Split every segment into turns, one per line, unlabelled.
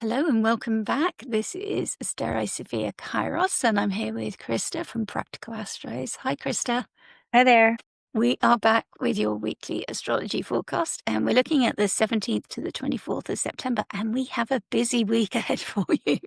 Hello and welcome back. This is Astere Sophia Kairos, and I'm here with Krista from Practical Astros. Hi, Krista.
Hi there.
We are back with your weekly astrology forecast, and we're looking at the 17th to the 24th of September, and we have a busy week ahead for you.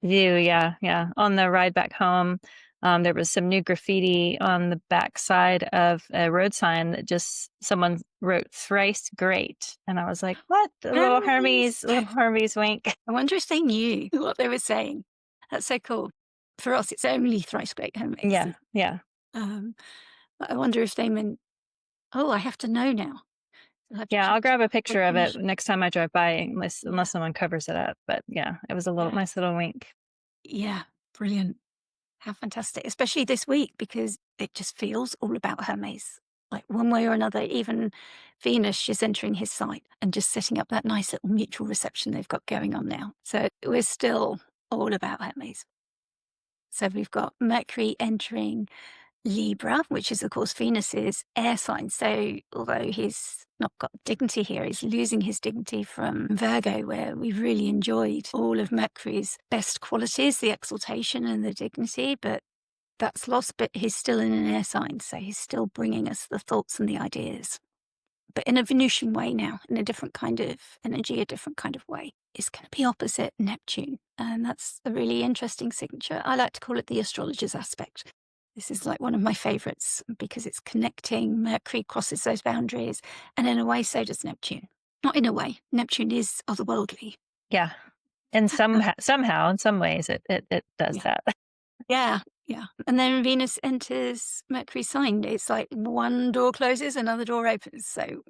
Yeah. On the ride back home, there was some new graffiti on the back side of a road sign that just someone wrote "thrice great," and I was like, "What?" A
Hermes!
Little Hermes wink.
I wonder if they knew what they were saying. That's so cool. For us, it's only thrice great Hermes.
Yeah.
Um, but I wonder if they meant, oh, I have to know now. I'll have to
Yeah,
check
I'll grab a picture of it
confirmation.
next time I drive by,
Yeah,
unless someone covers it up. But yeah, it was a little
yeah,
nice little wink.
yeah. Brilliant. How fantastic, especially this week because it just feels all about Hermes. Like one way or another, even Venus, she's entering his sign and just setting up that nice little mutual reception they've got going on now. So we're still all about Hermes. So we've got Mercury entering Libra, which is, of course, Venus's air sign. So although he's not got dignity here, he's losing his dignity from Virgo, where we've really enjoyed all of Mercury's best qualities, the exaltation and the dignity. But that's lost, but he's still in an air sign, so he's still bringing us the thoughts and the ideas, but in a Venusian way now, in a different kind of energy, a different kind of way. It's going to be opposite Neptune, and that's a really interesting signature. I like to call it the astrologer's aspect. This is like one of my favorites because it's connecting. Mercury crosses those boundaries, and in a way, so does Neptune. Not in a way, Neptune is otherworldly.
Yeah, and somehow, in some ways, it does
Yeah.
that.
Yeah, yeah. And then Venus enters Mercury's sign. It's like one door closes, another door opens. So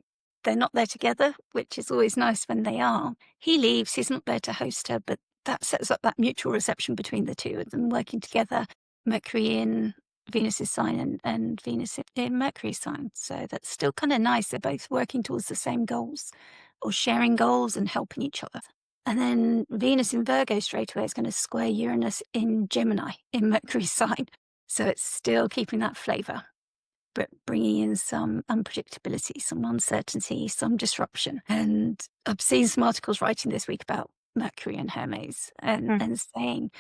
they're not there together, which is always nice when they are. He leaves, he's not there to host her, but that sets up that mutual reception between the two of them working together. Mercury in Venus's sign and Venus in Mercury's sign. So that's still kind of nice. They're both working towards the same goals or sharing goals and helping each other. And then Venus in Virgo straight away is going to square Uranus in Gemini in Mercury's sign. So it's still keeping that flavor, but bringing in some unpredictability, some uncertainty, some disruption. And I've seen some articles writing this week about Mercury and Hermes and saying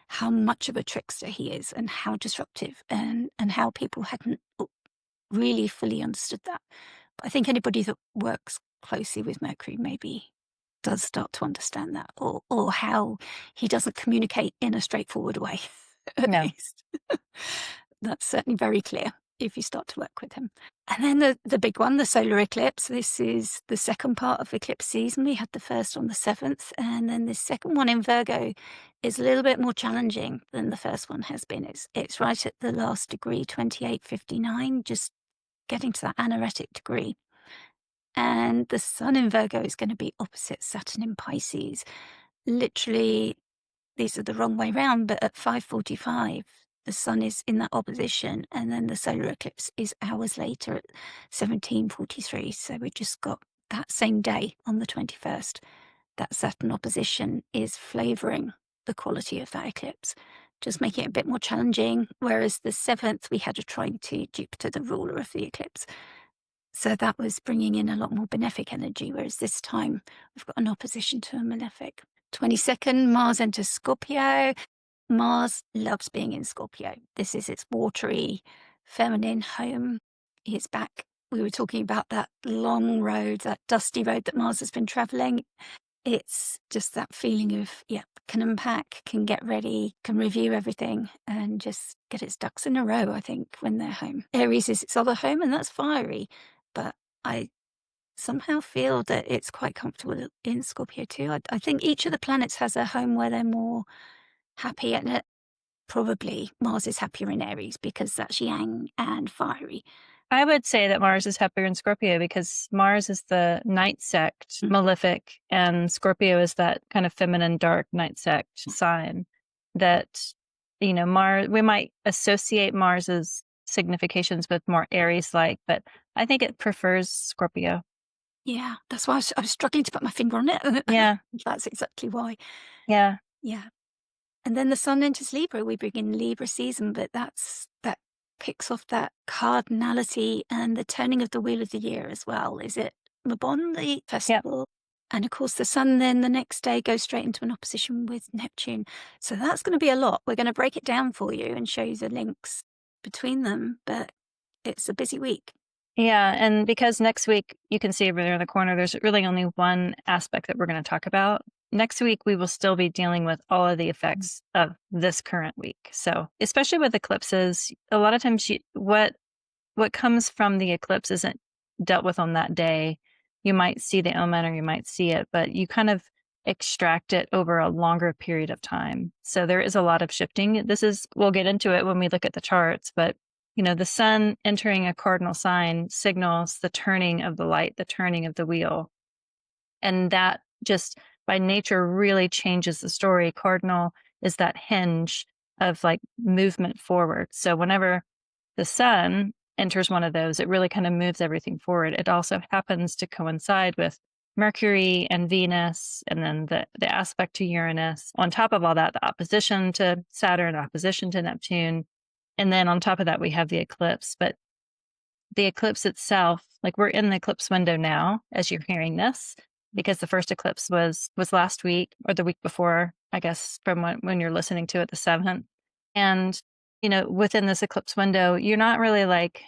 how much of a trickster he is and how disruptive and how people hadn't really fully understood that. But I think anybody that works closely with Mercury maybe does start to understand that, or how he doesn't communicate in a straightforward way, at
No.
least. That's certainly very clear if you start to work with him. And then the big one, the solar eclipse. This is the second part of eclipse season. We had the first on the 7th, and then the second one in Virgo is a little bit more challenging than the first one has been. It's right at the last degree, 2859, just getting to that anaretic degree. And the sun in Virgo is going to be opposite Saturn in Pisces. Literally, these are the wrong way round, but at 5:45, the sun is in that opposition, and then the solar eclipse is hours later at 17:43. So we just got that same day on the 21st. That Saturn opposition is flavouring the quality of that eclipse, just making it a bit more challenging. Whereas the 7th, we had a trine to Jupiter, the ruler of the eclipse. So that was bringing in a lot more benefic energy, whereas this time we've got an opposition to a malefic. 22nd, Mars enters Scorpio. Mars loves being in Scorpio. This is its watery, feminine home. It's back. We were talking about that long road, that dusty road that Mars has been traveling. It's just that feeling of, yeah, can unpack, can get ready, can review everything and just get its ducks in a row, I think, when they're home. Aries is its other home, and that's fiery. But I somehow feel that it's quite comfortable in Scorpio too. I think each of the planets has a home where they're more happy, and probably Mars is happier in Aries because that's yang and fiery.
I would say that Mars is happier in Scorpio because Mars is the night sect
Mm.
malefic, and Scorpio is that kind of feminine, dark night sect sign that, Mars, we might associate Mars's significations with more Aries like, but I think it prefers Scorpio.
Yeah, that's why I was struggling to put my finger on it.
Yeah.
That's exactly why.
Yeah.
Yeah. And then the sun enters Libra. We begin Libra season, but that kicks off that cardinality and the turning of the wheel of the year as well. Is it Mabon, the
Yeah.
festival? And of course, the sun then the next day goes straight into an opposition with Neptune. So that's going to be a lot. We're going to break it down for you and show you the links between them, but it's a busy week.
Yeah, and because next week you can see over there in the corner, there's really only one aspect that we're going to talk about. Next week, we will still be dealing with all of the effects of this current week. So, especially with eclipses, a lot of times what comes from the eclipse isn't dealt with on that day. You might see the omen or you might see it, but you kind of extract it over a longer period of time. So there is a lot of shifting. We'll get into it when we look at the charts, but the sun entering a cardinal sign signals the turning of the light, the turning of the wheel. And that just by nature really changes the story. Cardinal is that hinge of like movement forward. So whenever the sun enters one of those, it really kind of moves everything forward. It also happens to coincide with Mercury and Venus, and then the aspect to Uranus. On top of all that, the opposition to Saturn, opposition to Neptune. And then on top of that, we have the eclipse. But the eclipse itself, like we're in the eclipse window now as you're hearing this, because the first eclipse was last week or the week before, I guess, from when you're listening to it, the 7th. And, within this eclipse window, you're not really like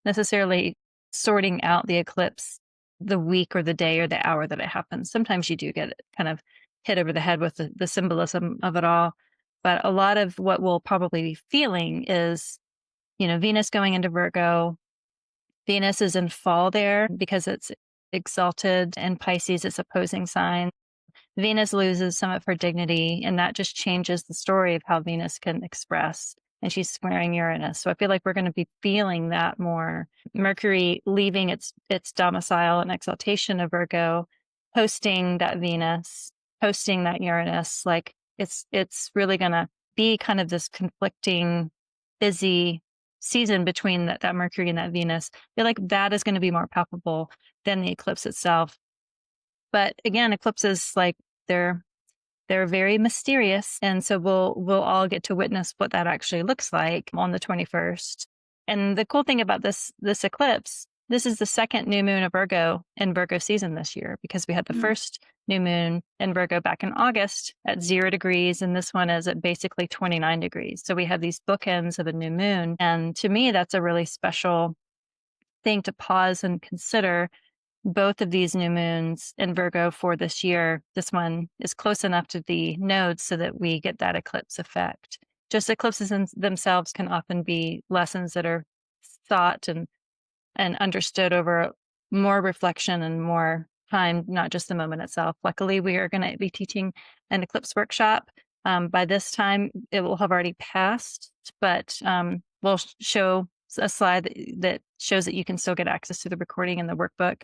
necessarily sorting out the eclipse the week or the day or the hour that it happens. Sometimes you do get kind of hit over the head with the symbolism of it all. But a lot of what we'll probably be feeling is, Venus going into Virgo. Venus is in fall there because it's exalted in Pisces, its opposing sign. Venus loses some of her dignity, and that just changes the story of how Venus can express. And she's squaring Uranus. So I feel like we're going to be feeling that more. Mercury leaving its domicile and exaltation of Virgo, hosting that Venus, hosting that Uranus. Like it's really going to be kind of this conflicting, busy season between that Mercury and that Venus. I feel like that is going to be more palpable than the eclipse itself. But again, eclipses, like they're very mysterious, and so we'll all get to witness what that actually looks like on the 21st. And the cool thing about this eclipse, this is the second new moon of Virgo in Virgo season this year, because we had the first new moon in Virgo back in August at 0 degrees, and this one is at basically 29 degrees. So we have these bookends of a new moon, and to me, that's a really special thing to pause and consider. Both of these new moons in Virgo for this year, this one is close enough to the nodes so that we get that eclipse effect. Just eclipses in themselves can often be lessons that are thought and understood over more reflection and more time, not just the moment itself. Luckily, we are going to be teaching an eclipse workshop. By this time, it will have already passed, but we'll show a slide that shows that you can still get access to the recording and the workbook,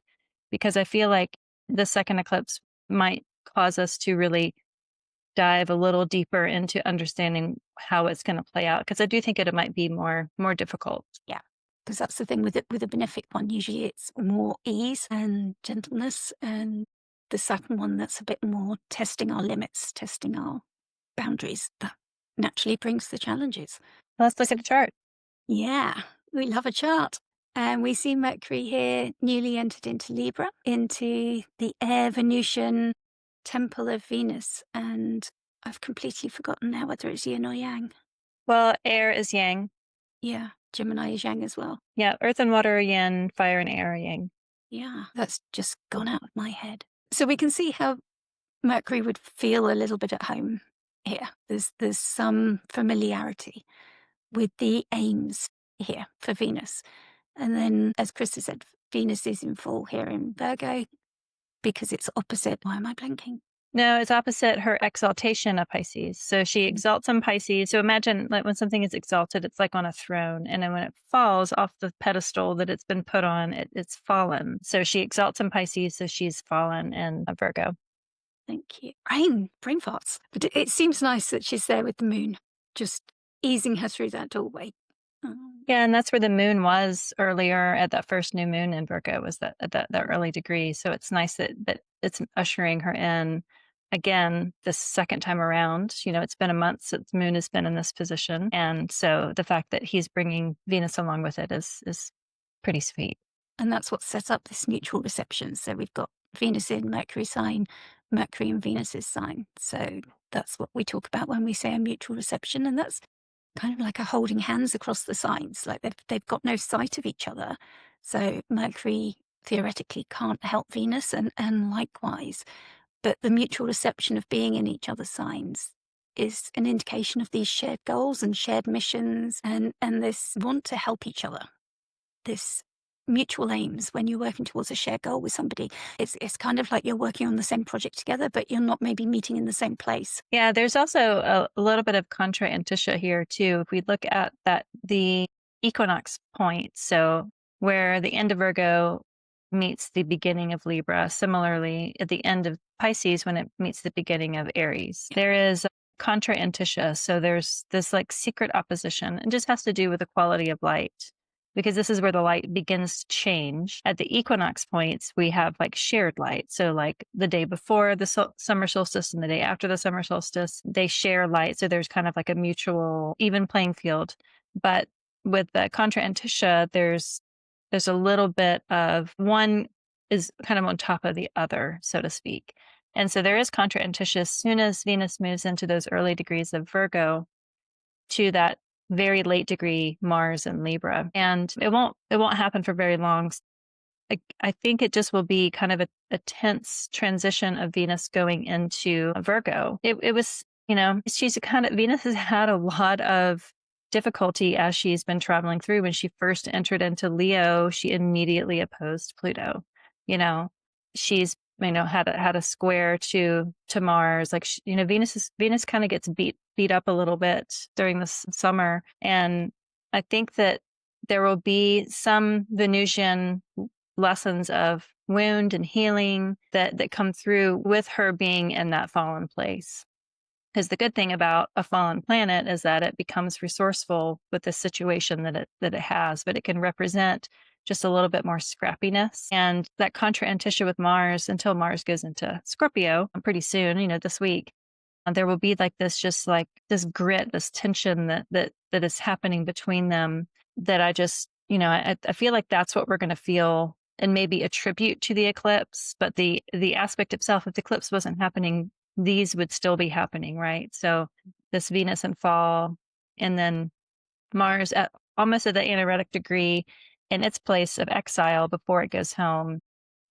because I feel like the second eclipse might cause us to really dive a little deeper into understanding how it's going to play out, because I do think it might be more difficult.
Yeah, because that's the thing with it. With a benefic one, usually it's more ease and gentleness, and the Saturn one, that's a bit more testing our limits, testing our boundaries. That naturally brings the challenges.
Let's look at the chart.
Yeah, we love a chart. And we see Mercury here newly entered into Libra, into the air Venusian temple of Venus. And I've completely forgotten now whether it's yin or yang.
Well, air is yang.
Yeah, Gemini is yang as well.
Yeah, earth and water are yin, fire and air are yang.
Yeah, that's just gone out of my head. So we can see how Mercury would feel a little bit at home here. There's some familiarity with the aims here for Venus. And then, as Krista said, Venus is in full here in Virgo because it's opposite. Why am I blanking?
No, it's opposite her exaltation of Pisces. So she exalts in Pisces. So imagine like when something is exalted, it's like on a throne. And then when it falls off the pedestal that it's been put on, it's fallen. So she exalts in Pisces. So she's fallen in Virgo.
Thank you. Brain farts. But it seems nice that she's there with the moon, just easing her through that doorway.
Yeah, and that's where the moon was earlier at that first new moon in Virgo, was that at that early degree. So it's nice that it's ushering her in again this second time around. It's been a month since moon has been in this position, and so the fact that he's bringing Venus along with it is pretty sweet.
And that's what sets up this mutual reception. So we've got Venus in Mercury sign, Mercury in Venus's sign. So that's what we talk about when we say a mutual reception. And that's kind of like a holding hands across the signs, like they've got no sight of each other. So Mercury theoretically can't help Venus, and likewise. But the mutual reception of being in each other's signs is an indication of these shared goals and shared missions, and this want to help each other, this mutual aims when you're working towards a shared goal with somebody. It's kind of like you're working on the same project together, but you're not maybe meeting in the same place.
Yeah, there's also a little bit of contra indicia here too. If we look at that, the equinox point, so where the end of Virgo meets the beginning of Libra, similarly at the end of Pisces when it meets the beginning of Aries, there is contra indicia. So there's this like secret opposition, and just has to do with the quality of light, because this is where the light begins to change. At the equinox points, we have like shared light. So, like the day before the summer solstice and the day after the summer solstice, they share light. So, there's kind of like a mutual, even playing field. But with the contra indicia, there's a little bit of one is kind of on top of the other, so to speak. And so there is contra indicia as soon as Venus moves into those early degrees of Virgo to that very late degree Mars and Libra. And it won't happen for very long. I think it just will be kind of a tense transition of Venus going into Virgo. It was, she's kind of, Venus has had a lot of difficulty as she's been traveling through. When she first entered into Leo, she immediately opposed Pluto. You know, she's had a square to Mars. Like Venus kind of gets beat up a little bit during this summer, and I think that there will be some Venusian lessons of wound and healing that come through with her being in that fallen place. Because the good thing about a fallen planet is that it becomes resourceful with the situation that it has, but it can represent just a little bit more scrappiness. And that contra indicia with Mars, until Mars goes into Scorpio pretty soon, this week, there will be like this, just like this grit, this tension that is happening between them. That I just, I feel like that's what we're going to feel, and maybe attribute to the eclipse. But the aspect itself, if the eclipse wasn't happening, these would still be happening, right? So this Venus in fall, and then Mars at almost at the anaretic degree in its place of exile before it goes home,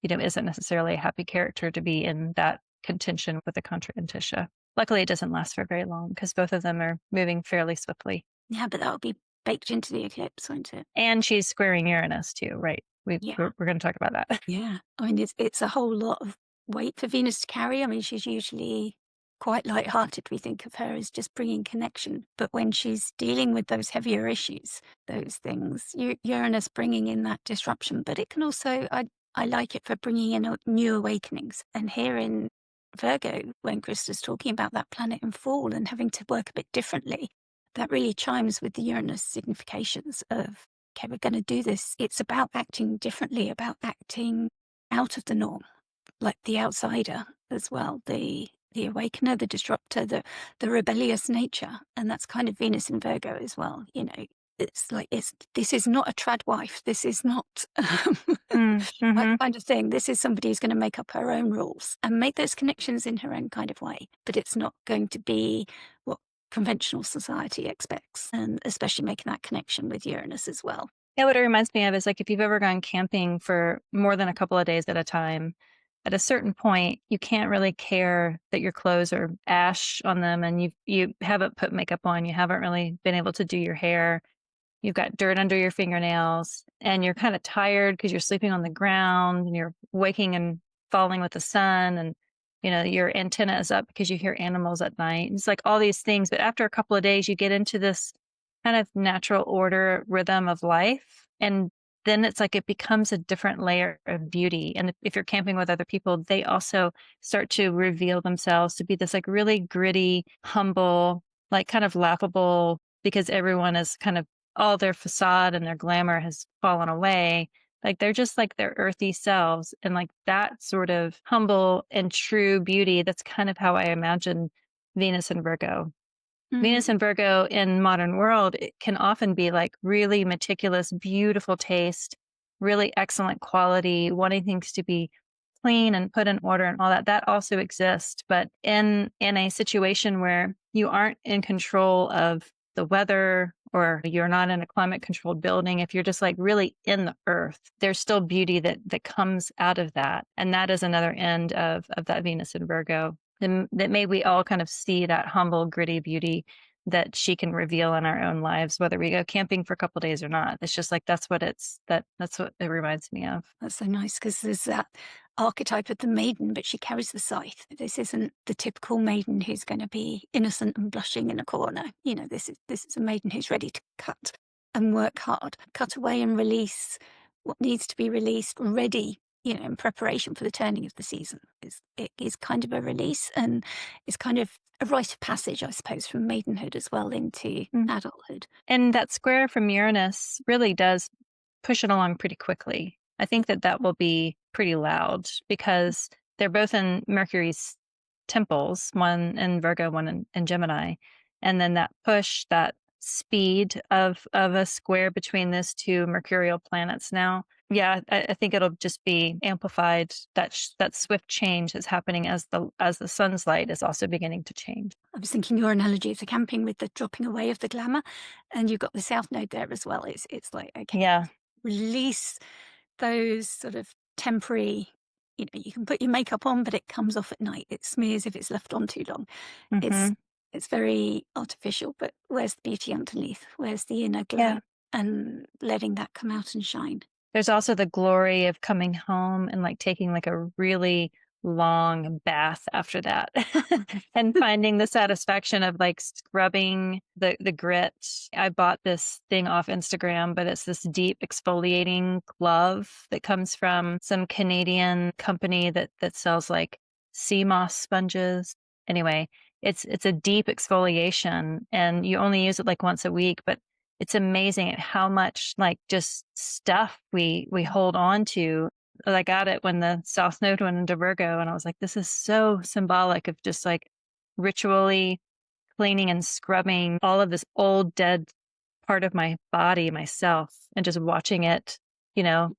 isn't necessarily a happy character to be in that contention with the contra indicia. Luckily, it doesn't last for very long because both of them are moving fairly swiftly.
Yeah, but that'll be baked into the eclipse, won't it?
And she's squaring Uranus too, right? We're going to talk about that.
Yeah. I mean, it's a whole lot of weight for Venus to carry. I mean, she's usually quite light-hearted. We think of her as just bringing connection. But when she's dealing with those heavier issues, those things, Uranus bringing in that disruption. But it can also, I like it for bringing in new awakenings. And here in Virgo, when Krista's talking about that planet in fall and having to work a bit differently, that really chimes with the Uranus significations of, okay, we're going to do this. It's about acting differently, about acting out of the norm, like the outsider as well, the awakener, the disruptor, the rebellious nature. And that's kind of Venus in Virgo as well. It's like, this is not a trad wife. This is not that kind of thing. This is somebody who's going to make up her own rules and make those connections in her own kind of way. But it's not going to be what conventional society expects, and especially making that connection with Uranus as well.
Yeah, what it reminds me of is like if you've ever gone camping for more than a couple of days at a time, at a certain point, you can't really care that your clothes are ash on them and you haven't put makeup on, you haven't really been able to do your hair. You've got dirt under your fingernails and you're kind of tired because you're sleeping on the ground and you're waking and falling with the sun, and your antenna is up because you hear animals at night. It's like all these things. But after a couple of days, you get into this kind of natural order rhythm of life. And then it's like it becomes a different layer of beauty. And if you're camping with other people, they also start to reveal themselves to be this like really gritty, humble, like kind of laughable, because everyone is kind of, all their facade and their glamour has fallen away. Like they're just like their earthy selves, and like that sort of humble and true beauty. That's kind of how I imagine Venus and Virgo. Venus and Virgo in modern world, it can often be like really meticulous, beautiful taste, really excellent quality, wanting things to be clean and put in order and all that, that also exists. But in a situation where you aren't in control of the weather or you're not in a climate controlled building, if you're just like really in the earth, there's still beauty that comes out of that. And that is another end of that Venus in Virgo. And that may we all kind of see that humble, gritty beauty that she can reveal in our own lives, whether we go camping for a couple days or not. It's just like that's what it reminds me of.
That's so nice because there's that archetype of the maiden, but she carries the scythe. This isn't the typical maiden who's going to be innocent and blushing in a corner. You know, this is a maiden who's ready to cut and work hard, cut away and release what needs to be released, ready, you know, in preparation for the turning of the season. It is kind of a release, and it's kind of a rite of passage, I suppose, from maidenhood as well into
Mm.
adulthood.
And that square from Uranus really does push it along pretty quickly. I think that that will be pretty loud because they're both in Mercury's temples, one in Virgo, one in Gemini. And then that push, that speed of a square between those two mercurial planets now. Yeah, I think it'll just be amplified. That swift change is happening as the sun's light is also beginning to change.
I was thinking your analogy of the camping with the dropping away of the glamour, and you've got the south node there as well. It's like, okay,
Yeah.
release those sort of temporary, you know, you can put your makeup on, but it comes off at night. It smears if it's left on too long. It's
Hmm.
it's very artificial, but where's the beauty underneath? Where's the inner glow?
Yeah.
And letting that come out and shine.
There's also the glory of coming home and, like, taking, like, a really long bath after that and finding the satisfaction of, like, scrubbing the grit. I bought this thing off Instagram, but it's this deep exfoliating glove that comes from some Canadian company that sells, like, sea moss sponges. Anyway, it's a deep exfoliation, and you only use it, like, once a week, but it's amazing at how much like just stuff we hold on to. I got it when the South Node went into Virgo, and I was like, this is so symbolic of just like ritually cleaning and scrubbing all of this old dead part of my body, myself, and just watching it, you know,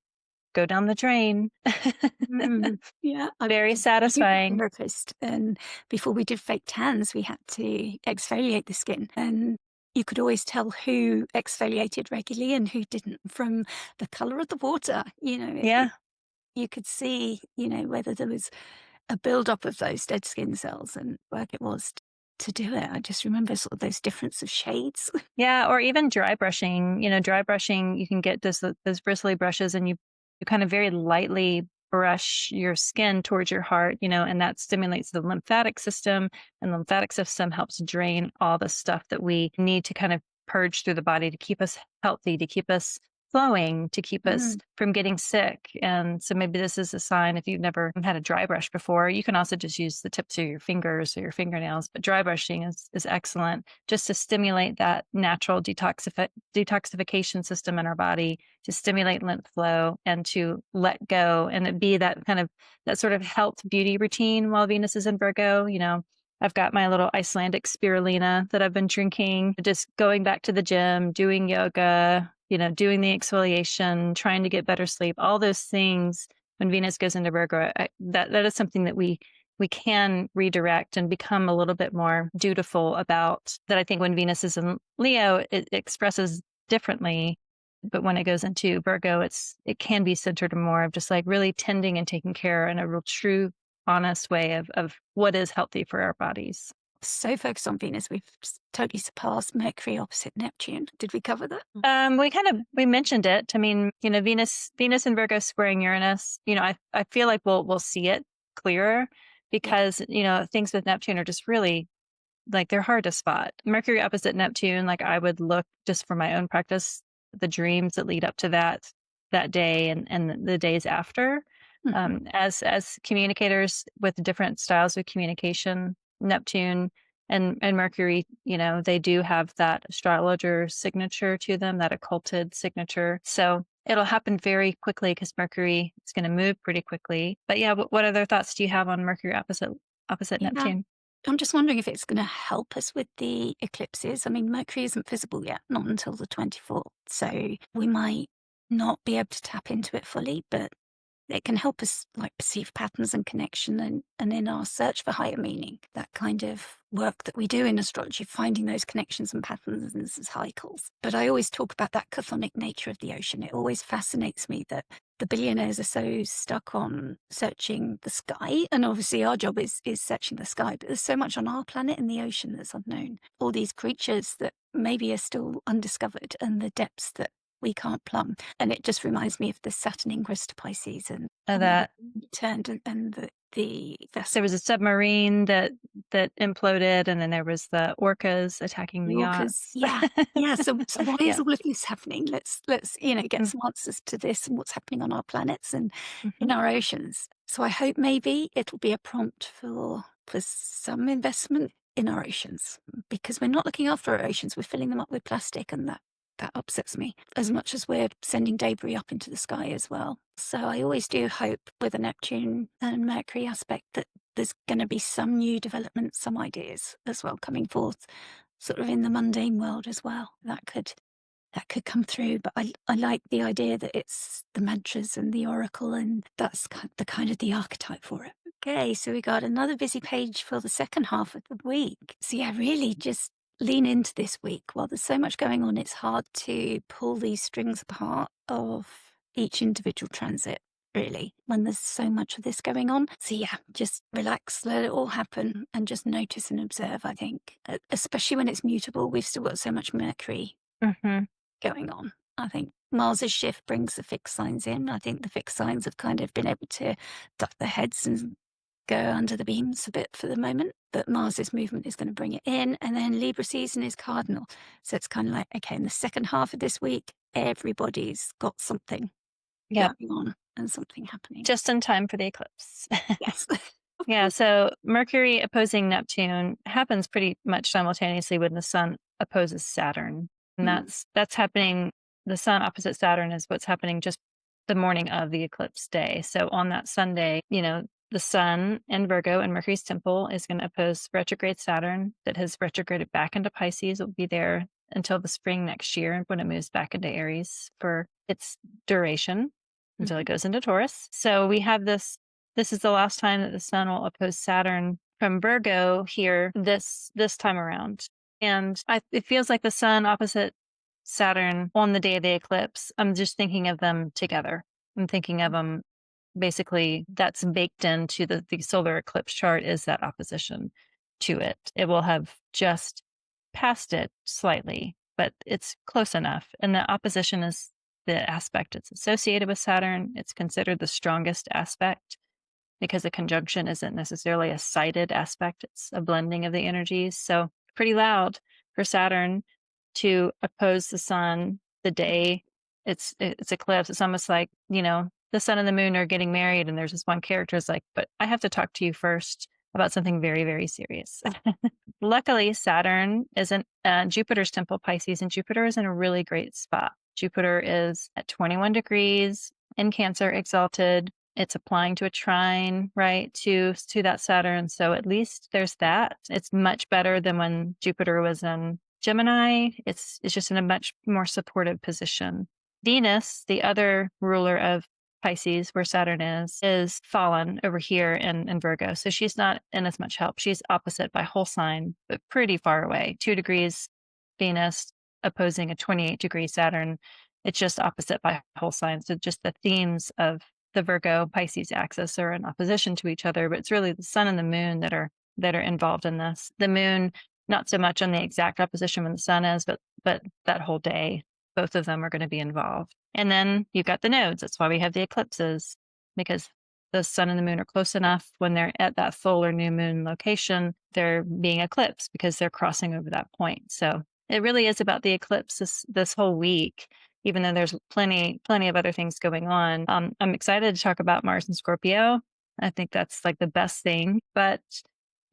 go down the drain.
Mm, yeah, I was
Very
a yoga
satisfying.
therapist, and before we did fake tans, we had to exfoliate the skin, and you could always tell who exfoliated regularly and who didn't from the color of the water. You know,
Yeah.
you could see, you know, whether there was a build-up of those dead skin cells and work it was to do it. I just remember sort of those difference of shades.
Yeah, or even dry brushing. Dry brushing, you can get those bristly brushes and you kind of very lightly brush your skin towards your heart, and that stimulates the lymphatic system. And the lymphatic system helps drain all the stuff that we need to kind of purge through the body to keep us healthy, to keep us flowing, to keep us
Mm,
from getting sick. And so maybe this is a sign if you've never had a dry brush before. You can also just use the tips of your fingers or your fingernails, but dry brushing is excellent just to stimulate that natural detoxification system in our body, to stimulate lymph flow and to let go and it be that kind of that sort of health beauty routine while Venus is in Virgo. I've got my little Icelandic spirulina that I've been drinking, just going back to the gym, doing yoga, doing the exfoliation, trying to get better sleep, all those things. When Venus goes into Virgo, that is something that we can redirect and become a little bit more dutiful about. That I think when Venus is in Leo, it expresses differently. But when it goes into Virgo, it can be centered more of just like really tending and taking care in a real true, honest way of what is healthy for our bodies.
so focused on Venus, we've totally surpassed Mercury opposite Neptune. Did we cover that?
We mentioned it. I mean, Venus and Virgo squaring Uranus. I feel like we'll see it clearer
Yeah.
because things with Neptune are just really like they're hard to spot. Mercury opposite Neptune, like I would look just for my own practice, the dreams that lead up to that day and the days after.
Mhm.
As communicators with different styles of communication, Neptune and Mercury, they do have that astrologer signature to them, that occulted signature. So it'll happen very quickly because Mercury is going to move pretty quickly. But yeah, what other thoughts do you have on Mercury opposite
Yeah.
Neptune?
I'm just wondering if it's going to help us with the eclipses. I mean, Mercury isn't visible yet, not until the 24th. So we might not be able to tap into it fully, but it can help us like perceive patterns and connection and in our search for higher meaning, that kind of work that we do in astrology, finding those connections and patterns and cycles. But I always talk about that chthonic nature of the ocean. It always fascinates me that the billionaires are so stuck on searching the sky. And obviously our job is searching the sky, but there's so much on our planet in the ocean that's unknown. All these creatures that maybe are still undiscovered and the depths that we can't plumb. And it just reminds me of the Saturn ingress to Pisces and then
That
it turned and the
there
vessel,
was a submarine that imploded, and then there was the orcas attacking
the
the
orcas.
yachts.
Yeah. Yeah. So why is
Yeah.
all of this happening? Let's, get
Mm,
some answers to this and what's happening on our planets and in
mhm.
our oceans. So I hope maybe it'll be a prompt for some investment in our oceans because we're not looking after our oceans. We're filling them up with plastic and that upsets me as much as we're sending debris up into the sky as well. So I always do hope with a Neptune and Mercury aspect that there's going to be some new developments, some ideas as well coming forth, sort of in the mundane world as well. That could come through, but I like the idea that it's the mantras and the oracle, and that's the archetype for it. Okay, so we got another busy page for the second half of the week. So yeah, really just lean into this week. While there's so much going on, it's hard to pull these strings apart of each individual transit, really, when there's so much of this going on. So yeah, just relax, let it all happen, and just notice and observe, I think. Especially when it's mutable, we've still got so much Mercury
Mhm.
going on. I think Mars's shift brings the fixed signs in. I think the fixed signs have kind of been able to duck their heads and go under the beams a bit for the moment. But Mars's movement is going to bring it in. And then Libra season is cardinal. So it's kind of like, okay, in the second half of this week, everybody's got something
Yep.
going on and something happening.
Just in time for the eclipse.
Yes. Of
Yeah,
course.
so Mercury opposing Neptune happens pretty much simultaneously when the sun opposes Saturn. And
Mm,
that's happening. The sun opposite Saturn is what's happening just the morning of the eclipse day. So on that Sunday, the sun in Virgo and Mercury's temple is going to oppose retrograde Saturn that has retrograded back into Pisces. It will be there until the spring next year when it moves back into Aries for its duration until it
mhm,
goes into Taurus. So we have this is the last time that the sun will oppose Saturn from Virgo here this time around. And it feels like the sun opposite Saturn on the day of the eclipse. I'm just thinking of them together. I'm thinking of them basically that's baked into the solar eclipse chart is that opposition to it. It will have just passed it slightly, but it's close enough. And the opposition is the aspect it's associated with Saturn. It's considered the strongest aspect because the conjunction isn't necessarily a sighted aspect, it's a blending of the energies. So, pretty loud for Saturn to oppose the sun the day it's eclipse. It's almost like, the sun and the moon are getting married, and there's this one character is like, but I have to talk to you first about something very, very serious. Luckily, Saturn isn't Jupiter's temple Pisces, and Jupiter is in a really great spot. Jupiter is at 21 degrees in Cancer, exalted. It's applying to a trine, right, to that Saturn. So at least there's that. It's much better than when Jupiter was in Gemini. It's just in a much more supportive position. Venus, the other ruler of Pisces, where Saturn is fallen over here in Virgo. So she's not in as much help. She's opposite by whole sign, but pretty far away. 2 degrees Venus opposing a 28-degree Saturn. It's just opposite by whole sign. So just the themes of the Virgo Pisces axis are in opposition to each other, but it's really the sun and the moon that are involved in this. The moon, not so much on the exact opposition when the sun is, but that whole day, both of them are going to be involved. And then you've got the nodes. That's why we have the eclipses, because the sun and the moon are close enough when they're at that full or new moon location, they're being eclipsed because they're crossing over that point. So it really is about the eclipse this whole week, even though there's plenty of other things going on. I'm excited to talk about Mars and Scorpio. I think that's like the best thing. But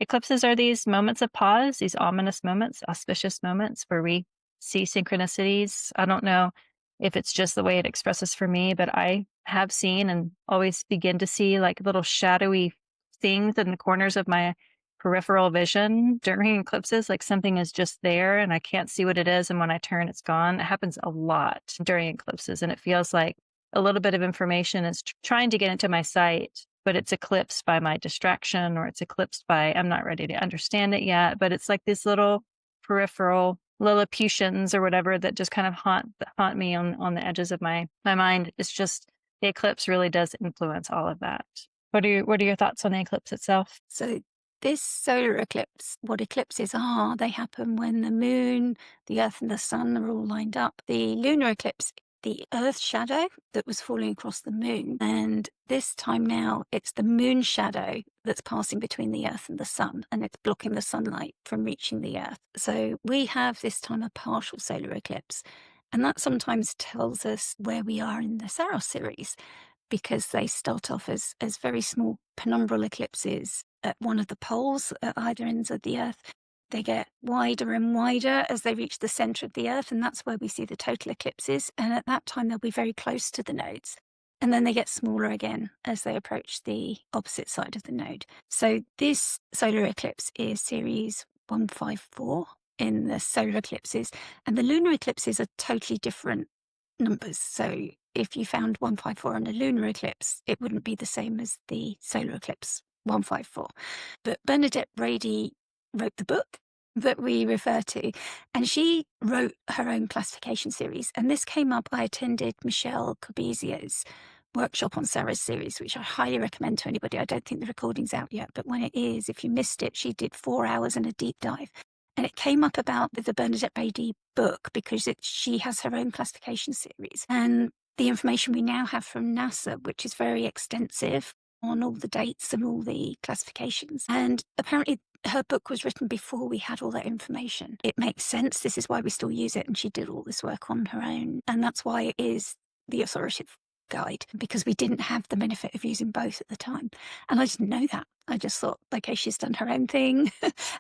eclipses are these moments of pause, these ominous moments, auspicious moments where we see synchronicities. I don't know if it's just the way it expresses for me, but I have seen and always begin to see like little shadowy things in the corners of my peripheral vision during eclipses, like something is just there and I can't see what it is. And when I turn, it's gone. It happens a lot during eclipses. And it feels like a little bit of information is trying to get into my sight, but it's eclipsed by my distraction, or it's eclipsed by I'm not ready to understand it yet. But it's like these little peripheral Lilliputians or whatever that just kind of haunt me on the edges of my mind. It's just the eclipse really does influence all of that. What are your thoughts on the eclipse itself?
So this solar eclipse, what eclipses are, they happen when the moon, the earth and the sun are all lined up. The lunar eclipse, the earth shadow that was falling across the moon. And this time now, it's the moon shadow that's passing between the earth and the sun, and it's blocking the sunlight from reaching the earth. So we have this time a partial solar eclipse. And that sometimes tells us where we are in the Saros series, because they start off as very small penumbral eclipses at one of the poles at either ends of the Earth. They get wider and wider as they reach the center of the Earth, and that's where we see the total eclipses. And at that time, they'll be very close to the nodes. And then they get smaller again as they approach the opposite side of the node. So this solar eclipse is series 154 in the solar eclipses, and the lunar eclipses are totally different numbers. So if you found 154 on a lunar eclipse, it wouldn't be the same as the solar eclipse 154. But Bernadette Brady wrote the book that we refer to, and she wrote her own classification series. And this came up, I attended Michelle Corbizio's workshop on Sarah's series, which I highly recommend to anybody. I don't think the recording's out yet, but when it is, if you missed it, she did 4 hours and a deep dive. And it came up about the Bernadette Brady book because she has her own classification series. And the information we now have from NASA, which is very extensive on all the dates and all the classifications. And apparently her book was written before we had all that information. It makes sense. This is why we still use it. And she did all this work on her own. And that's why it is the authoritative guide, because we didn't have the benefit of using both at the time. And I didn't know that. I just thought, okay, she's done her own thing.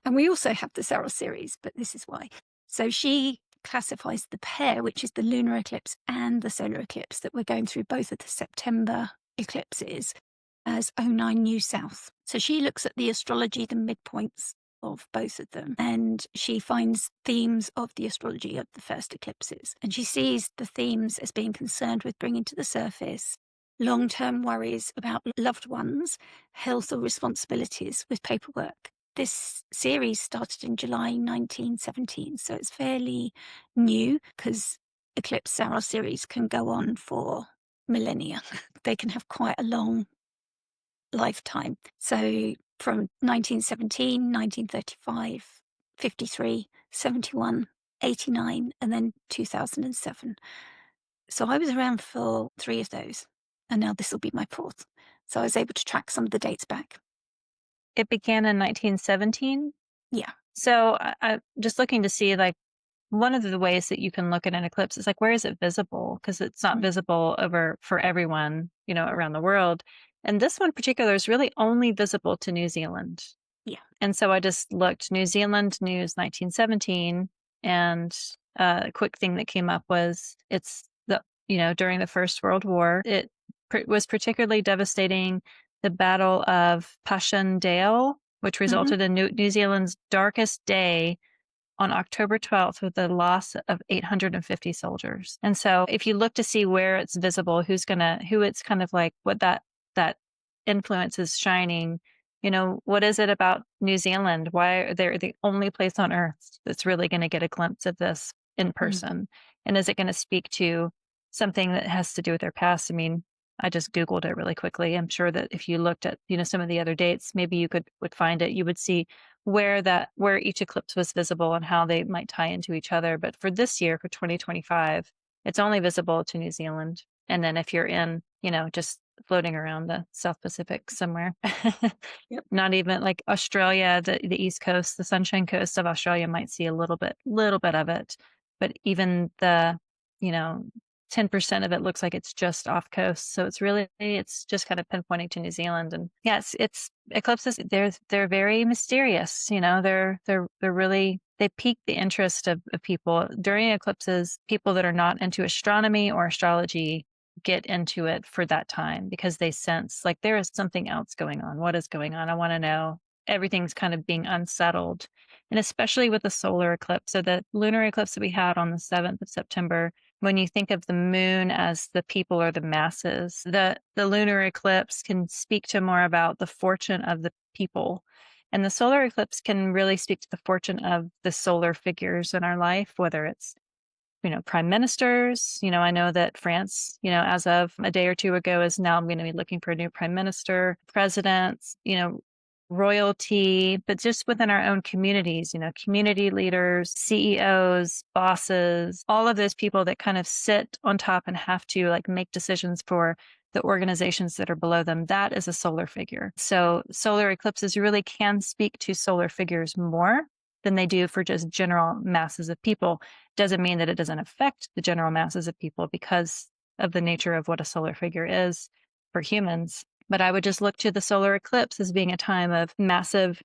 And we also have the Saros series, but this is why. So she classifies the pair, which is the lunar eclipse and the solar eclipse that we're going through, both of the September eclipses, as '09 New South. So she looks at the astrology, the midpoints of both of them, and she finds themes of the astrology of the first eclipses. And she sees the themes as being concerned with bringing to the surface long-term worries about loved ones, health or responsibilities with paperwork. This series started in July 1917, so it's fairly new, because Eclipse Saros series can go on for millennia. They can have quite a long lifetime. So from 1917, 1935, 53, 71, 89, and then 2007. So I was around for 3 of those, and now this will be my 4th. So I was able to track some of the dates back.
It began in 1917.
Yeah.
So I just looking to see, like, one of the ways that you can look at an eclipse is like, where is it visible? Because it's not visible over for everyone, around the world. And this one in particular is really only visible to New Zealand.
Yeah.
And so I just looked New Zealand news 1917, and a quick thing that came up was during the First World War, it was particularly devastating. The Battle of Passchendaele, which resulted in New Zealand's darkest day on October 12th with the loss of 850 soldiers. And so if you look to see where it's visible, who it's kind of like what that influence is shining, what is it about New Zealand? Why are they the only place on earth that's really going to get a glimpse of this in person? And is it going to speak to something that has to do with their past? I mean, I just Googled it really quickly. I'm sure that if you looked at, some of the other dates, maybe you would find it. You would see where each eclipse was visible and how they might tie into each other. But for this year, for 2025, it's only visible to New Zealand. And then if you're in, just floating around the South Pacific somewhere,
Yep.
not even like Australia, the East Coast, the Sunshine Coast of Australia might see a little bit of it. But even the, 10% of it looks like it's just off coast. So it's just kind of pinpointing to New Zealand. And yes, it's eclipses. They're very mysterious. They're really, they pique the interest of people during eclipses. People that are not into astronomy or astrology get into it for that time because they sense like there is something else going on. What is going on? I want to know. everything's kind of being unsettled. And especially with the solar eclipse. So the lunar eclipse that we had on the 7th of September, when you think of the moon as the people or the masses, the lunar eclipse can speak to more about the fortune of the people. And the solar eclipse can really speak to the fortune of the solar figures in our life, whether it's prime ministers. I know that France, as of a day or two ago, is now going to be looking for a new prime minister, presidents, royalty, but just within our own communities, community leaders, CEOs, bosses, all of those people that kind of sit on top and have to like make decisions for the organizations that are below them. That is a solar figure. So solar eclipses really can speak to solar figures more than they do for just general masses of people. Doesn't mean that it doesn't affect the general masses of people because of the nature of what a solar figure is for humans. But I would just look to the solar eclipse as being a time of massive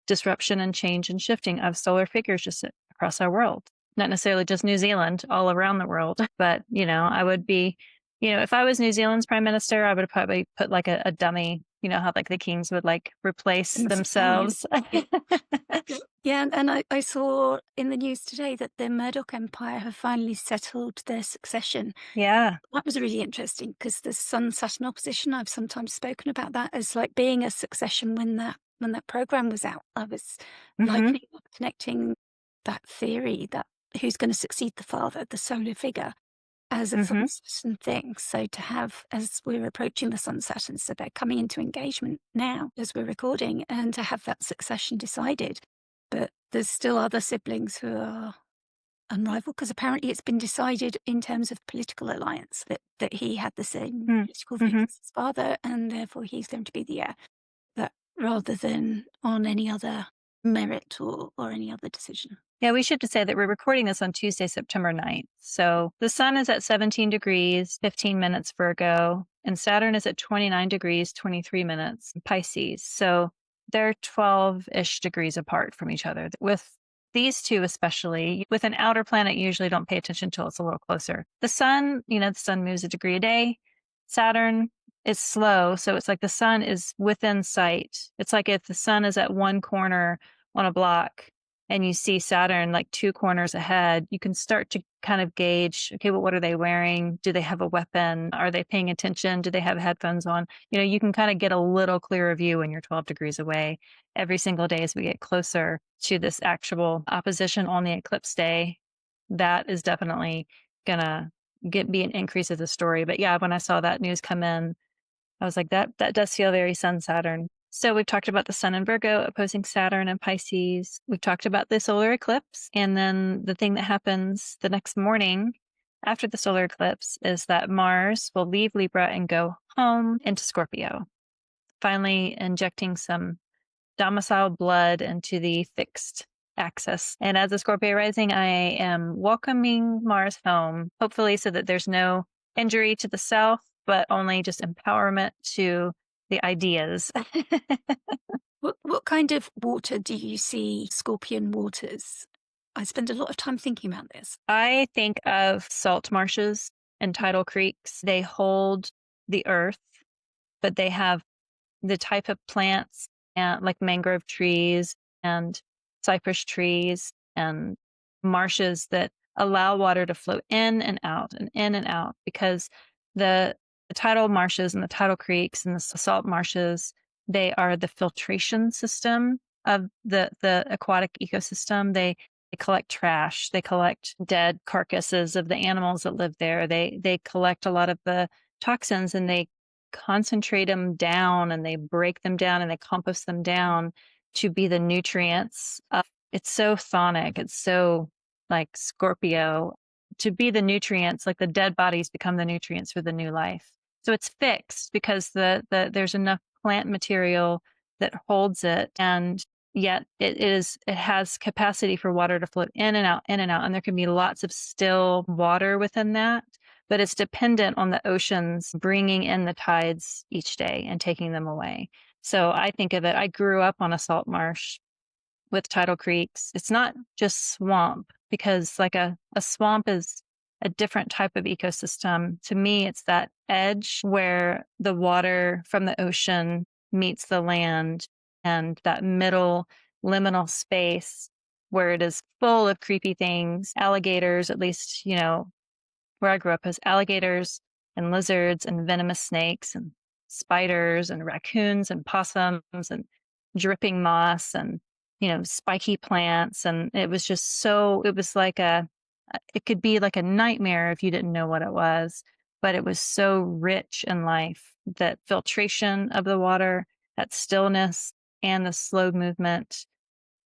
disruption and change and shifting of solar figures just across our world. Not necessarily just New Zealand, all around the world. But, I would be, if I was New Zealand's prime minister, I would probably put like a dummy, how like the kings would like replace
In the
themselves.
Yeah, and I saw in the news today that the Murdoch Empire have finally settled their succession.
Yeah.
That was really interesting because the Sun-Saturn opposition, I've sometimes spoken about that as like being a succession when that program was out. I was
Mm-hmm.
likely connecting that theory that who's going to succeed the father, the solar figure, as a
Mm-hmm.
Sun-Saturn thing. So to have, as we're approaching the Sun-Saturn, so they're coming into engagement now as we're recording, and to have that succession decided. But there's still other siblings who are unrivaled because apparently it's been decided in terms of political alliance that he had the same political views
Mm-hmm.
as his father, and therefore he's going to be the heir. But rather than on any other merit or any other decision.
Yeah, we should say that we're recording this on Tuesday, September 9th. So the sun is at 17 degrees, 15 minutes Virgo, and Saturn is at 29 degrees, 23 minutes Pisces. So they're 12-ish degrees apart from each other. With these two, especially with an outer planet, you usually don't pay attention until it's a little closer. The sun, the sun moves a degree a day. Saturn is slow. So it's like the sun is within sight. It's like if the sun is at one corner on a block, and you see Saturn like two corners ahead, you can start to kind of gauge, okay, well, what are they wearing? Do they have a weapon? Are they paying attention? Do they have headphones on? You can kind of get a little clearer view when you're 12 degrees away every single day as we get closer to this actual opposition on the eclipse day. That is definitely going to be an increase of the story. But yeah, when I saw that news come in, I was like, that does feel very Sun Saturn. So we've talked about the Sun in Virgo opposing Saturn and Pisces. We've talked about the solar eclipse. And then the thing that happens the next morning after the solar eclipse is that Mars will leave Libra and go home into Scorpio, finally injecting some domicile blood into the fixed axis. And as a Scorpio rising, I am welcoming Mars home, hopefully so that there's no injury to the self, but only just empowerment to the ideas.
What kind of water do you see Scorpion waters? I spend a lot of time thinking about this.
I think of salt marshes and tidal creeks. They hold the earth, but they have the type of plants and like mangrove trees and cypress trees and marshes that allow water to flow in and out because the tidal marshes and the tidal creeks and the salt marshes, they are the filtration system of the aquatic ecosystem. They collect trash, they collect dead carcasses of the animals that live there. They collect a lot of the toxins and they concentrate them down and they break them down and they compost them down to be the nutrients. It's so chthonic. It's so like Scorpio to be the nutrients, like the dead bodies become the nutrients for the new life. So it's fixed because there's enough plant material that holds it, and yet it has capacity for water to flow in and out, in and out. And there can be lots of still water within that, but it's dependent on the oceans bringing in the tides each day and taking them away. So I think of it, I grew up on a salt marsh with tidal creeks. It's not just swamp because like a swamp is a different type of ecosystem. To me, it's that edge where the water from the ocean meets the land and that middle liminal space where it is full of creepy things, alligators, at least, where I grew up as alligators and lizards and venomous snakes and spiders and raccoons and possums and dripping moss and, spiky plants. And it was just it was like it could be like a nightmare if you didn't know what it was, but it was so rich in life. That filtration of the water, that stillness and the slow movement.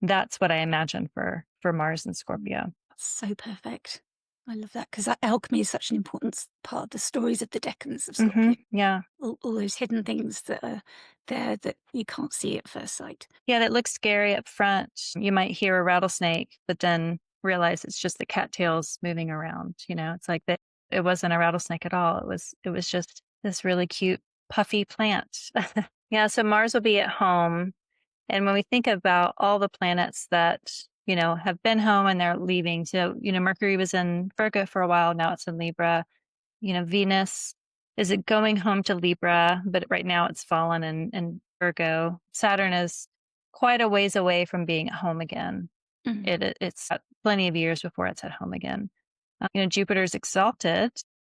That's what I imagine for Mars and Scorpio.
That's so perfect. I love that because alchemy is such an important part of the stories of the decans of Scorpio.
Yeah.
All those hidden things that are there that you can't see at first sight.
Yeah, that looks scary up front. You might hear a rattlesnake, but then realize it's just the cattails moving around. It's like that it wasn't a rattlesnake at all. It was just this really cute, puffy plant. Yeah, so Mars will be at home. And when we think about all the planets that, have been home and they're leaving, so, Mercury was in Virgo for a while, now it's in Libra. Venus is it going home to Libra, but right now it's fallen in Virgo. Saturn is quite a ways away from being at home again.
Mm.
It's got plenty of years before it's at home again. Jupiter's exalted,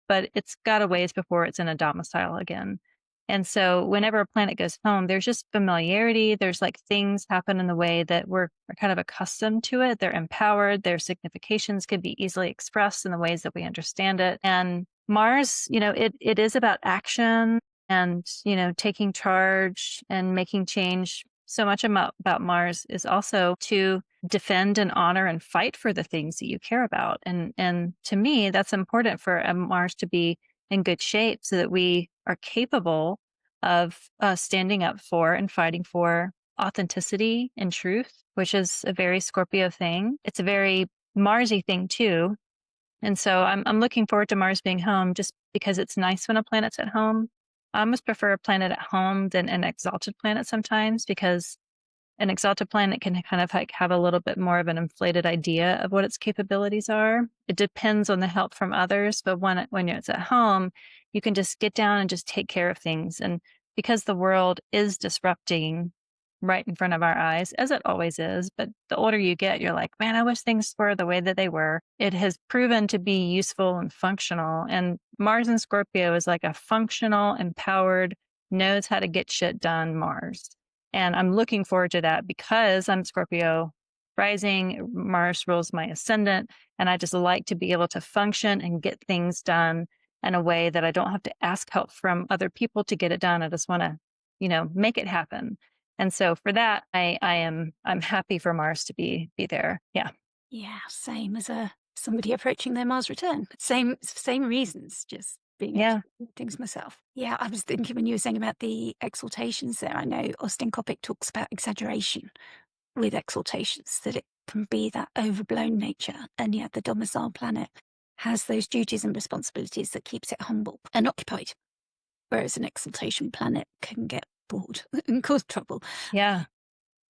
but it's got a ways before it's in a domicile again. And so whenever a planet goes home, there's just familiarity. There's like things happen in the way that we're kind of accustomed to it. They're empowered. Their significations can be easily expressed in the ways that we understand it. And Mars, it is about action and, taking charge and making change. So much about Mars is also to defend and honor and fight for the things that you care about. And to me, that's important for a Mars to be in good shape so that we are capable of standing up for and fighting for authenticity and truth, which is a very Scorpio thing. It's a very Marsy thing too. And so I'm looking forward to Mars being home just because it's nice when a planet's at home. I almost prefer a planet at home than an exalted planet sometimes because an exalted planet can kind of like have a little bit more of an inflated idea of what its capabilities are. It depends on the help from others, but when it's at home, you can just get down and just take care of things. And because the world is disrupting right in front of our eyes, as it always is, but the older you get, you're like, man, I wish things were the way that they were. It has proven to be useful and functional. And Mars and Scorpio is like a functional, empowered, knows how to get shit done Mars. And I'm looking forward to that because I'm Scorpio rising. Mars rules my ascendant. And I just like to be able to function and get things done in a way that I don't have to ask help from other people to get it done. I just want to, make it happen. And so for that, I'm happy for Mars to be there. Yeah.
Yeah, same as somebody approaching their Mars return. Same reasons, just being able to
Yeah.
do things myself. Yeah, I was thinking when you were saying about the exaltations there, I know Austin Coppock talks about exaggeration with exaltations, that it can be that overblown nature, and yet the domicile planet has those duties and responsibilities that keeps it humble and occupied, whereas an exaltation planet can get bored and cause trouble
Yeah.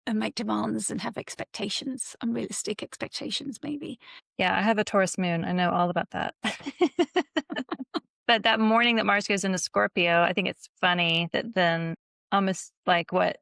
and make demands and have expectations, unrealistic expectations, maybe.
Yeah. I have a Taurus moon. I know all about that. But that morning that Mars goes into Scorpio, I think it's funny that then almost like 12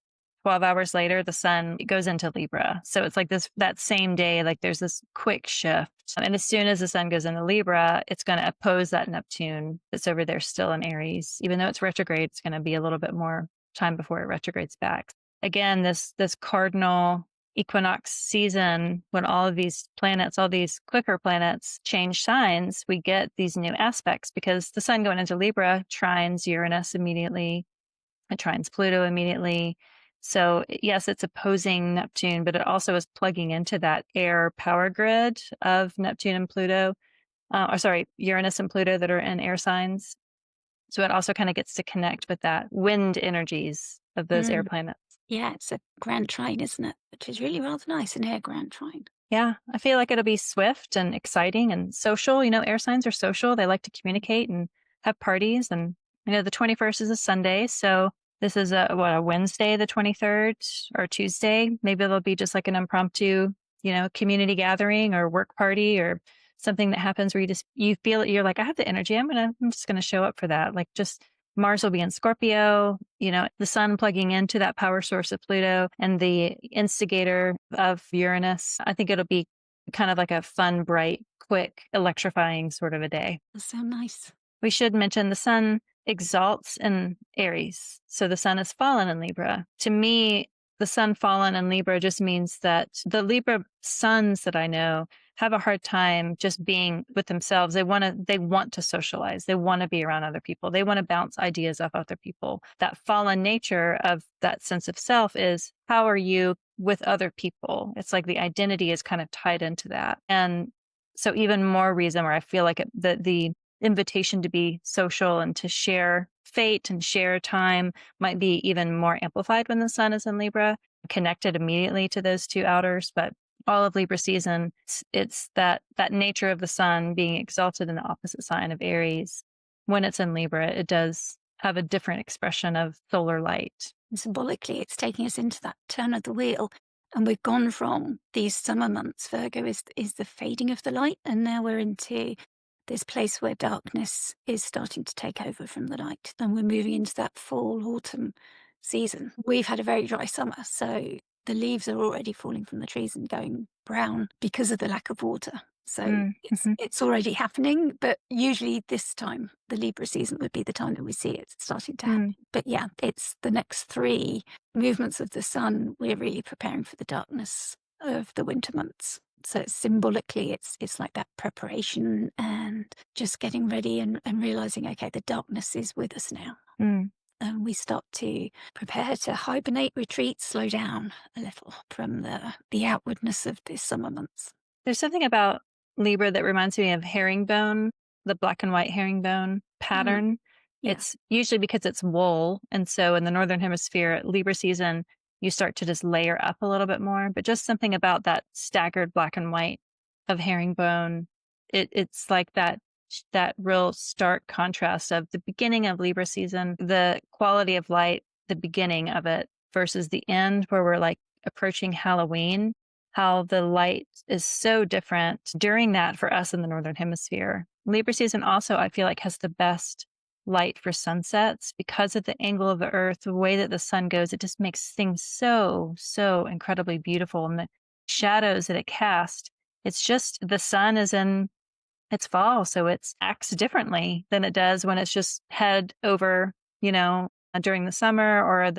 hours later, the sun goes into Libra. So it's like that same day, like there's this quick shift. And as soon as the sun goes into Libra, it's going to oppose that Neptune that's over there still in Aries. Even though it's retrograde, it's going to be a little bit more time before it retrogrades back. Again, this cardinal equinox season, when all of these planets, all these quicker planets change signs, we get these new aspects because the sun going into Libra trines Uranus immediately. It trines Pluto immediately. So yes, it's opposing Neptune, but it also is plugging into that air power grid of Neptune and Pluto, Uranus and Pluto that are in air signs. So it also kind of gets to connect with that wind energies of those air
Mm.
planets.
Yeah, it's a grand trine, isn't it? Which is really rather nice, an air grand trine.
Yeah, I feel like it'll be swift and exciting and social. Air signs are social. They like to communicate and have parties. And, the 21st is a Sunday. So this is a Wednesday, the 23rd or Tuesday. Maybe there'll be just like an impromptu, community gathering or work party or something that happens where you feel it. You're like, I have the energy. I'm just going to show up for that. Like just Mars will be in Scorpio, the sun plugging into that power source of Pluto and the instigator of Uranus. I think it'll be kind of like a fun, bright, quick, electrifying sort of a day.
That's so nice.
We should mention the sun exalts in Aries. So the sun is fallen in Libra. To me, the sun fallen in Libra just means that the Libra suns that I know have a hard time just being with themselves. They want to socialize. They want to be around other people. They want to bounce ideas off other people. That fallen nature of that sense of self is, how are you with other people? It's like the identity is kind of tied into that. And so even more reason where I feel like the invitation to be social and to share fate and share time might be even more amplified when the sun is in Libra, connected immediately to those two outers. But all of Libra season, it's that nature of the sun being exalted in the opposite sign of Aries. When it's in Libra, it does have a different expression of solar light.
And symbolically, it's taking us into that turn of the wheel. And we've gone from these summer months, Virgo is the fading of the light, and now we're into this place where darkness is starting to take over from the light. And we're moving into that fall, autumn season. We've had a very dry summer, so the leaves are already falling from the trees and going brown because of the lack of water. So
Mm-hmm.
it's already happening, but usually this time, the Libra season would be the time that we see it starting to happen. But yeah, it's the next 3 movements of the sun. We're really preparing for the darkness of the winter months. So symbolically, it's like that preparation and just getting ready and realizing, okay, the darkness is with us now. And we start to prepare to hibernate, retreat, slow down a little from the outwardness of the summer months.
There's something about Libra that reminds me of herringbone, the black and white herringbone
Mm,
pattern.
yeah.
It's usually because it's wool. And so in the Northern Hemisphere, Libra season, you start to just layer up a little bit more. But just something about that staggered black and white of herringbone, it's like that real stark contrast of the beginning of Libra season, the quality of light, the beginning of it versus the end where we're like approaching Halloween, how the light is so different during that for us in the Northern Hemisphere. Libra season also, I feel like, has the best light for sunsets because of the angle of the earth, the way that the sun goes. It just makes things so, so incredibly beautiful. And the shadows that it casts, it's just the sun is in its fall. So it acts differently than it does when it's just head over, during the summer or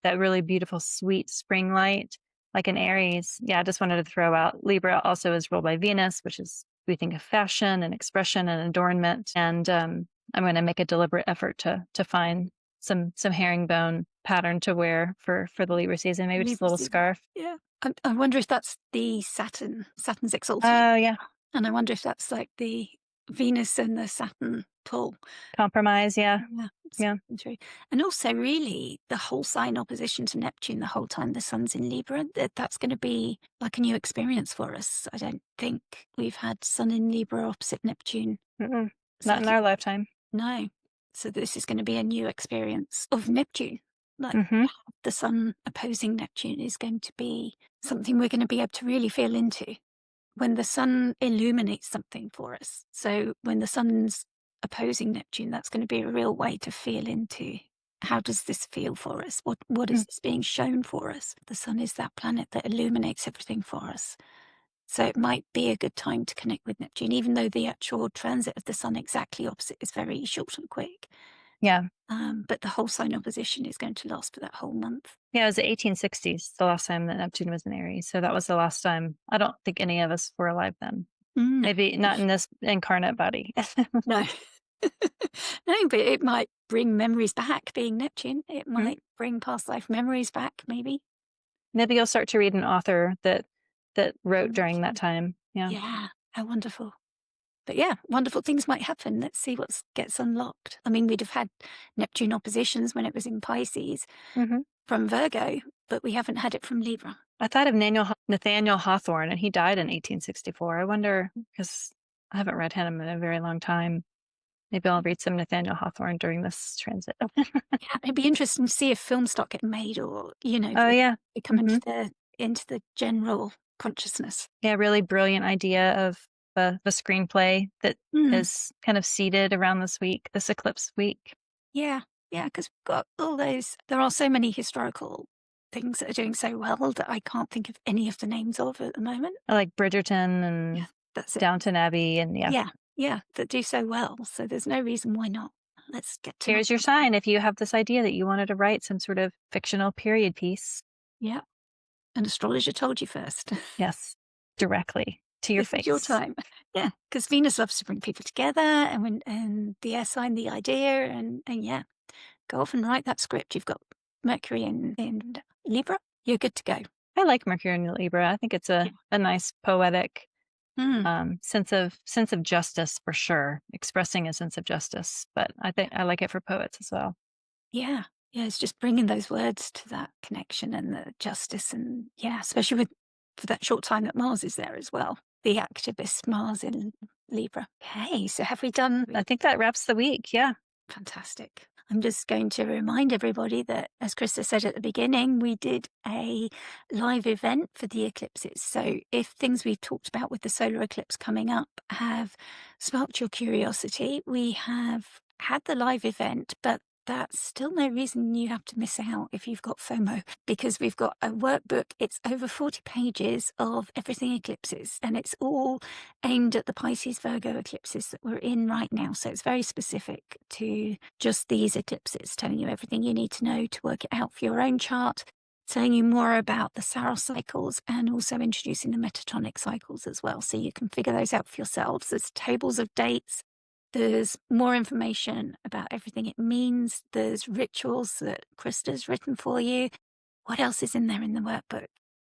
that really beautiful, sweet spring light like an Aries. Yeah, I just wanted to throw out Libra also is ruled by Venus, which is, we think of fashion and expression and adornment. And I'm going to make a deliberate effort to find some herringbone pattern to wear for the Libra season, maybe just a
Libra
little
season.
scarf.
Yeah. I wonder if that's the Saturn's exalted.
Oh, yeah.
And I wonder if that's like the Venus and the Saturn pull.
Compromise. Yeah.
Yeah, it's
Yeah.
true. And also, really, the whole sign opposition to Neptune the whole time the sun's in Libra, that's going to be like a new experience for us. I don't think we've had Sun in Libra opposite Neptune.
Mm-mm.
So
Not in our lifetime.
no. So this is going to be a new experience of Neptune. Like
Mm-hmm.
the sun opposing Neptune is going to be something we're going to be able to really feel into when the sun illuminates something for us. So when the sun's opposing Neptune, that's going to be a real way to feel into how does this feel for us? What is this being shown for us? The sun is that planet that illuminates everything for us. So it might be a good time to connect with Neptune, even though the actual transit of the sun exactly opposite is very short and quick.
Yeah.
But the whole sign opposition is going to last for that whole month.
Yeah, it was the 1860s, the last time that Neptune was in Aries. So that was the last time. I don't think any of us were alive then.
No,
Maybe not in this incarnate body.
no. No, but it might bring memories back being Neptune. It
Mhm.
might bring past life memories back, maybe.
Maybe you'll start to read an author that wrote during that
Neptune.
time. Yeah.
Yeah, how wonderful. But yeah, wonderful things might happen. Let's see what gets unlocked. I mean, we'd have had Neptune oppositions when it was in Pisces
Hmm.
from Virgo, but we haven't had it from Libra.
I thought of Nathaniel Hawthorne, and he died in 1864. I wonder, because I haven't read him in a very long time. Maybe I'll read some Nathaniel Hawthorne during this transit.
Yeah, it'd be interesting to see if films start getting made or,
Oh, yeah.
they come
Hmm.
into the general consciousness.
Yeah, really brilliant idea of the screenplay that
Mm,
is kind of seeded around this week, this eclipse week.
yeah. Yeah, because we've got all those there are so many historical things that are doing so well that I can't think of any of the names of at the moment.
Like Bridgerton
Yeah,
and
that's it.
Downton Abbey, and yeah.
Yeah, yeah, that do so well, so there's no reason why not. Let's get to knock
Here's your
them out.
sign if you have this idea that you wanted to write some sort of fictional period piece.
Yeah, an astrologer told you first.
Yes, directly to your
This is your
face.
time. Yeah, because Venus loves to bring people together and the air sign, the idea, and yeah, go off and write that script. You've got Mercury in Libra, you're good to go.
I like Mercury in Libra. I think it's
Yeah.
a nice poetic
Mm.
sense of justice for sure, expressing a sense of justice. But I think I like it for poets as well.
Yeah. Yeah, it's just bringing those words to that connection and the justice and yeah, especially with for that short time that Mars is there as well. The activist Mars in Libra. Okay, so have we done
I think that wraps the week. Yeah.
fantastic. I'm just going to remind everybody that, as Krista said at the beginning, we did a live event for the eclipses. So, if things we've talked about with the solar eclipse coming up have sparked your curiosity, we have had the live event, but that's still no reason you have to miss out if you've got FOMO, because we've got a workbook. It's over 40 pages of everything eclipses, and it's all aimed at the Pisces Virgo eclipses that we're in right now. So it's very specific to just these eclipses, telling you everything you need to know to work it out for your own chart, telling you more about the Saros cycles and also introducing the metatonic cycles as well. So you can figure those out for yourselves. There's tables of dates. There's more information about everything it means. There's rituals that Krista's written for you. What else is in there in the workbook?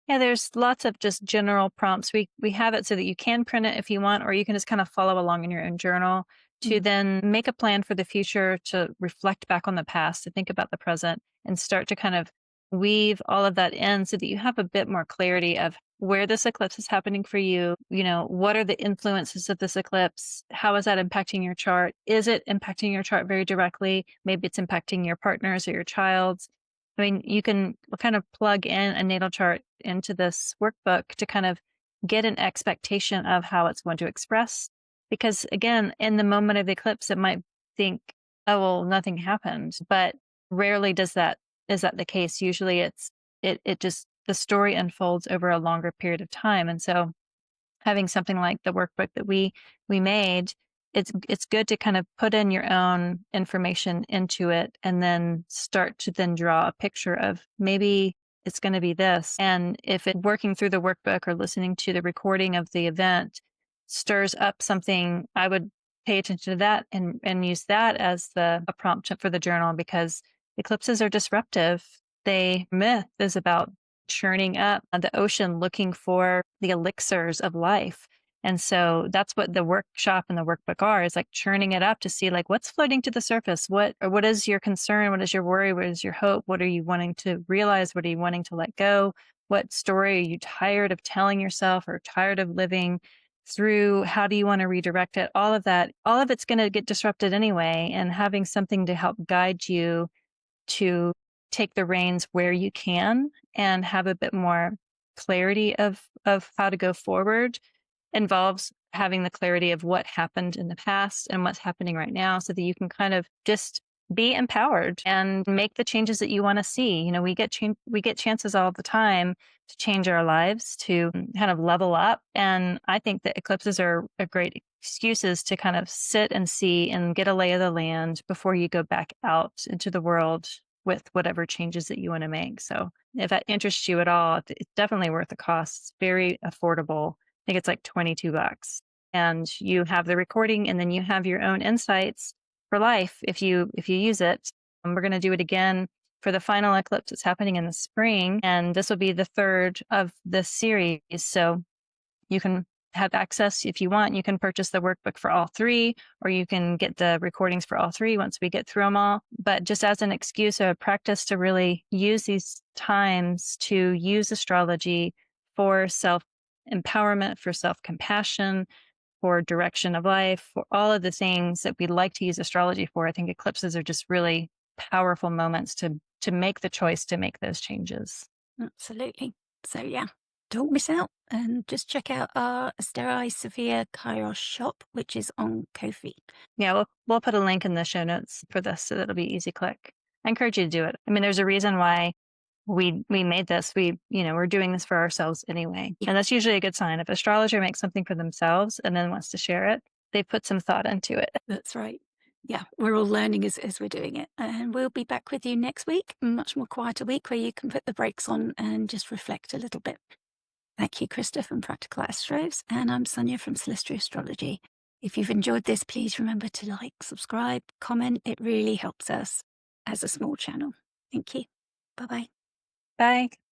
Yeah, there's lots of just general prompts. We have it so that you can print it if you want, or you can just kind of follow along in your own journal to
Mm,
then make a plan for the future, to reflect back on the past, to think about the present, and start to kind of weave all of that in so that you have a bit more clarity of where this eclipse is happening for you. You know, what are the influences of this eclipse? How is that impacting your chart? Is it impacting your chart very directly? Maybe it's impacting your partners or your child's. I mean, you can kind of plug in a natal chart into this workbook to kind of get an expectation of how it's going to express. Because again, in the moment of the eclipse, it might think, oh, well, nothing happened. But rarely is that the case. Usually it just, the story unfolds over a longer period of time. And so having something like the workbook that we made, it's good to kind of put in your own information into it and then start to then draw a picture of maybe it's going to be this. And if it working through the workbook or listening to the recording of the event stirs up something, I would pay attention to that and use that as the a prompt for the journal, because eclipses are disruptive. They myth is about churning up the ocean looking for the elixirs of life. And so that's what the workshop and the workbook are, is like churning it up to see like what's floating to the surface. What is your concern? What is your worry? What is your hope? What are you wanting to realize? What are you wanting to let go? What story are you tired of telling yourself or tired of living through? How do you want to redirect it? All of that, all of it's going to get disrupted anyway. And having something to help guide you to take the reins where you can and have a bit more clarity of how to go forward involves having the clarity of what happened in the past and what's happening right now, so that you can kind of just be empowered and make the changes that you want to see. You know, we get chances all the time to change our lives, to kind of level up. And I think that eclipses are a great excuses to kind of sit and see and get a lay of the land before you go back out into the world with whatever changes that you want to make. So if that interests you at all, it's definitely worth the cost. It's very affordable. I think it's like $22. And you have the recording and then you have your own insights for life if you use it. And we're going to do it again for the final eclipse that's happening in the spring, and this will be the third of this series. So you can have access if you want. You can purchase the workbook for all three, or you can get the recordings for all three once we get through them all. But just as an excuse or a practice to really use these times to use astrology for self empowerment, for self compassion, for direction of life, for all of the things that we like to use astrology for. I think eclipses are just really powerful moments to make the choice to make those changes.
absolutely. So yeah, Don't miss out and just check out our Asterai Sophia Kairos shop, which is on Ko-fi.
Yeah, we'll put a link in the show notes for this so that'll be easy click. I encourage you to do it. I mean, there's a reason why we made this. We're doing this for ourselves anyway.
Yeah.
And that's usually a good sign. If an astrologer makes something for themselves and then wants to share it, they put some thought into it.
That's right. Yeah, we're all learning as we're doing it. And we'll be back with you next week, a much more quieter week where you can put the brakes on and just reflect a little bit. Thank you, Krista from Practical Astros. And I'm Sonia from Celestial Astrology. If you've enjoyed this, please remember to like, subscribe, comment. It really helps us as a small channel. Thank you. Bye bye.
Bye.